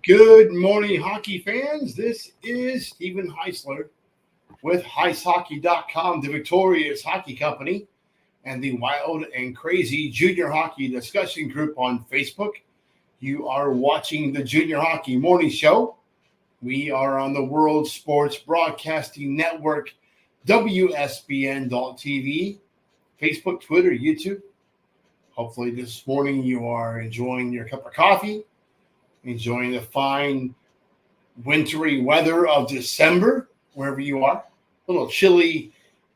Good morning, hockey fans. This is Stephen Heisler with HeisHockey.com, the victorious hockey company, and the Wild and Crazy Junior Hockey Discussion Group on Facebook. You are watching the Junior Hockey Morning Show. We are on the World Sports Broadcasting Network, WSBN.TV, Facebook, Twitter, YouTube. Hopefully, this morning you are enjoying your cup of coffee, enjoying the fine wintry weather of December, wherever you are. A little chilly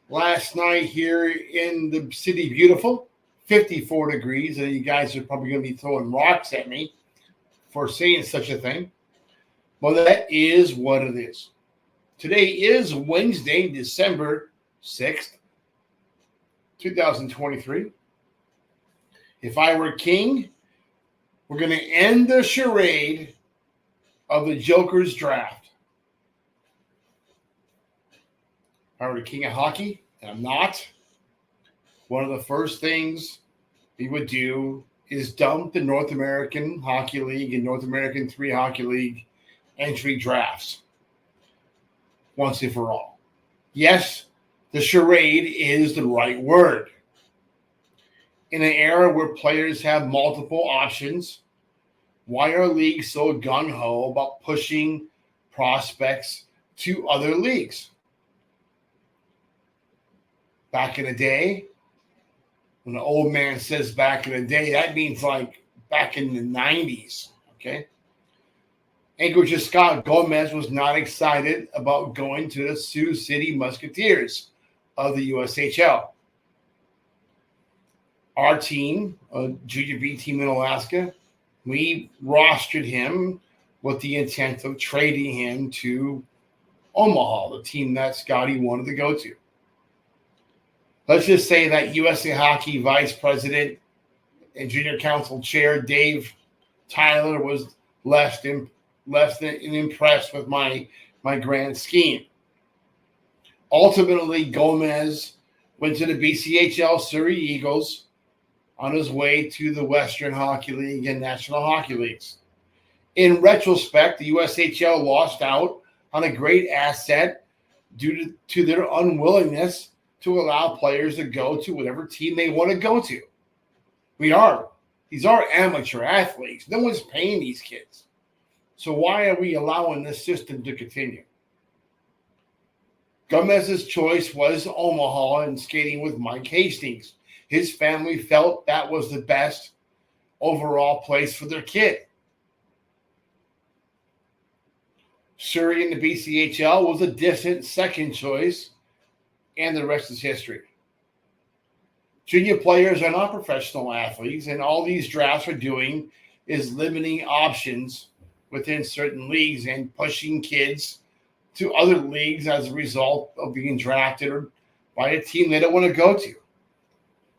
last night here in the city, beautiful, 54 degrees. And you guys are probably going to be throwing rocks at me for saying such a thing. Well, that is what it is. Today is Wednesday, December 6th, 2023. If I were king, we're going to end the charade of the Joker's draft. If I were the king of hockey, and I'm not, one of the first things we would do is dump the North American Hockey League and North American 3 Hockey League entry drafts once and for all. Yes, the charade is the right word. In an era where players have multiple options, why are leagues so gung-ho about pushing prospects to other leagues? Back in the day, when the old man says back in the day, that means like back in the 90s, okay? Anchorage Scott Gomez was not excited about going to the Sioux City Musketeers of the USHL. Our team, a Junior B team in Alaska, we rostered him with the intent of trading him to Omaha, the team that Scotty wanted to go to. Let's just say that USA Hockey Vice President and Junior Council Chair Dave Tyler was less than impressed with my grand scheme. Ultimately, Gomez went to the BCHL Surrey Eagles on his way to the Western Hockey League and National Hockey Leagues. In retrospect, the USHL lost out on a great asset due to their unwillingness to allow players to go to whatever team they want to go to. These are amateur athletes. No one's paying these kids. So why are we allowing this system to continue? Gomez's choice was Omaha and skating with Mike Hastings. His family felt that was the best overall place for their kid. Surrey in the BCHL was a distant second choice, and the rest is history. Junior players are not professional athletes, and all these drafts are doing is limiting options within certain leagues and pushing kids to other leagues as a result of being drafted by a team they don't want to go to.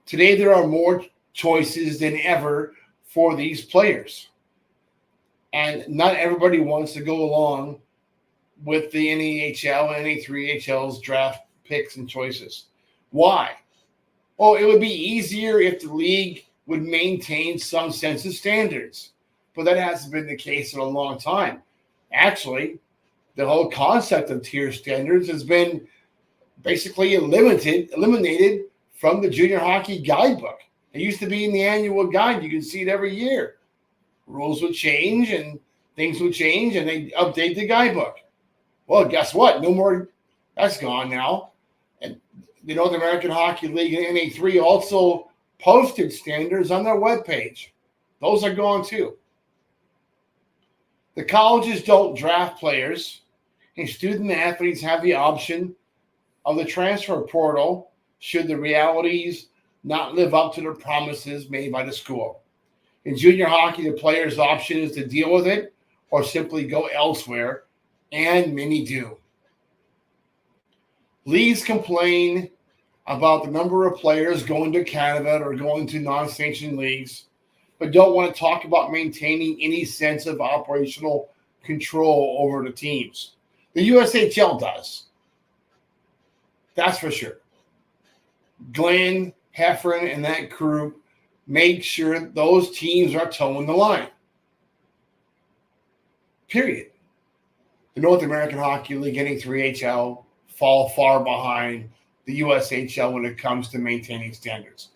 Today, there are more choices than ever for these players. And not everybody wants to go along with the NEHL and NA3HL's draft picks and choices. Why? Well, it would be easier if the league would maintain some sense of standards. But that hasn't been the case in a long time. Actually, the whole concept of tier standards has been basically eliminated from the Junior Hockey Guidebook. It used to be in the annual guide. You can see it every year. Rules would change and things would change, and they update the guidebook. Well, guess what? No more. That's gone now. And the North American Hockey League and NA3 also posted standards on their webpage. Those are gone too. The colleges don't draft players, and student athletes have the option of the transfer portal should the realities not live up to the promises made by the school. In junior hockey, the player's option is to deal with it or simply go elsewhere, and many do. Leagues complain about the number of players going to Canada or going to non-sanctioned leagues, but don't want to talk about maintaining any sense of operational control over the teams. The USHL does. That's for sure. Glenn, Heffron, and that crew make sure those teams are toeing the line. period. The North American Hockey League, NA3HL, fall far behind the USHL when it comes to maintaining standards.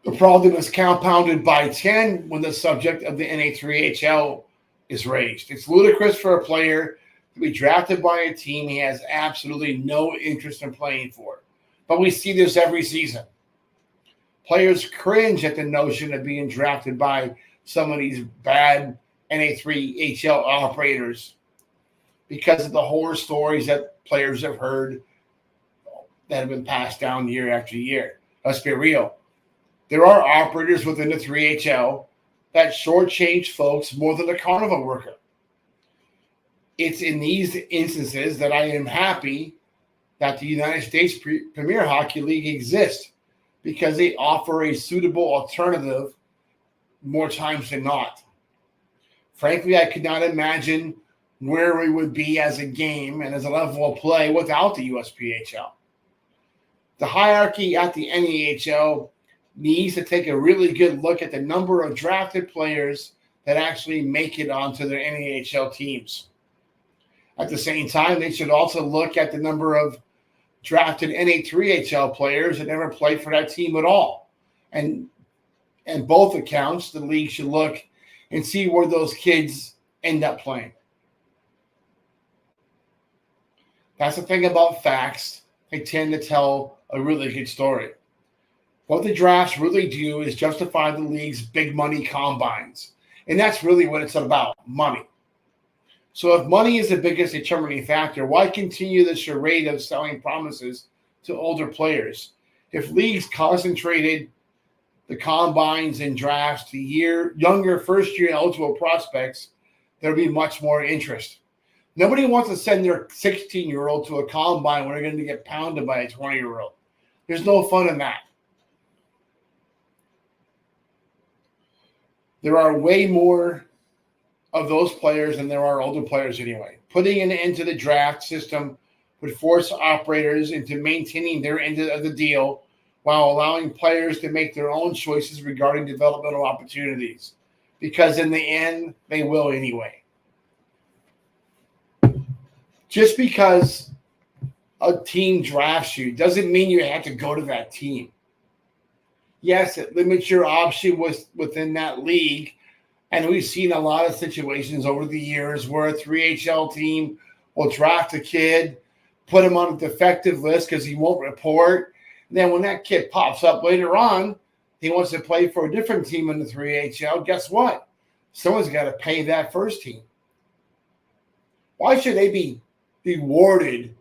The problem is compounded by 10 when the subject of the NA3HL is raised. It's ludicrous for a player to be drafted by a team he has absolutely no interest in playing for. But we see this every season. Players cringe at the notion of being drafted by some of these bad NA3HL operators because of the horror stories that players have heard that have been passed down year after year. Let's be real. There are operators within the 3HL that shortchange folks more than a carnival worker. It's in these instances that I am happy that the United States Premier Hockey League exists, because they offer a suitable alternative more times than not. Frankly, I could not imagine where we would be as a game and as a level of play without the USPHL. The hierarchy at the NEHL needs to take a really good look at the number of drafted players that actually make it onto their NEHL teams. At the same time, they should also look at the number of drafted NA3HL players that never played for that team at all. And both accounts, the league should look and see where those kids end up playing. That's the thing about facts. They tend to tell a really good story. What the drafts really do is justify the league's big money combines. And that's really what it's about, money. So if money is the biggest determining factor, why continue the charade of selling promises to older players? If leagues concentrated the combines and drafts to younger first-year eligible prospects, there would be much more interest. Nobody wants to send their 16-year-old to a combine when they're going to get pounded by a 20-year-old. There's no fun in that. There are way more of those players than there are older players anyway. Putting an end to the draft system would force operators into maintaining their end of the deal while allowing players to make their own choices regarding developmental opportunities, because in the end, they will anyway. Just because a team drafts you doesn't mean you have to go to that team. Yes, it limits your option within that league. And we've seen a lot of situations over the years where a 3HL team will draft a kid, put him on a defective list because he won't report. And then when that kid pops up later on, he wants to play for a different team in the 3HL. Guess what? Someone's got to pay that first team. Why should they be rewarded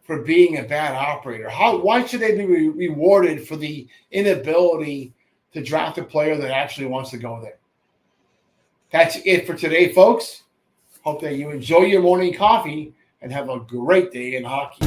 for being a bad operator? Why should they be rewarded for the inability to draft a player that actually wants to go there? That's it for today, folks. Hope that you enjoy your morning coffee and have a great day in hockey.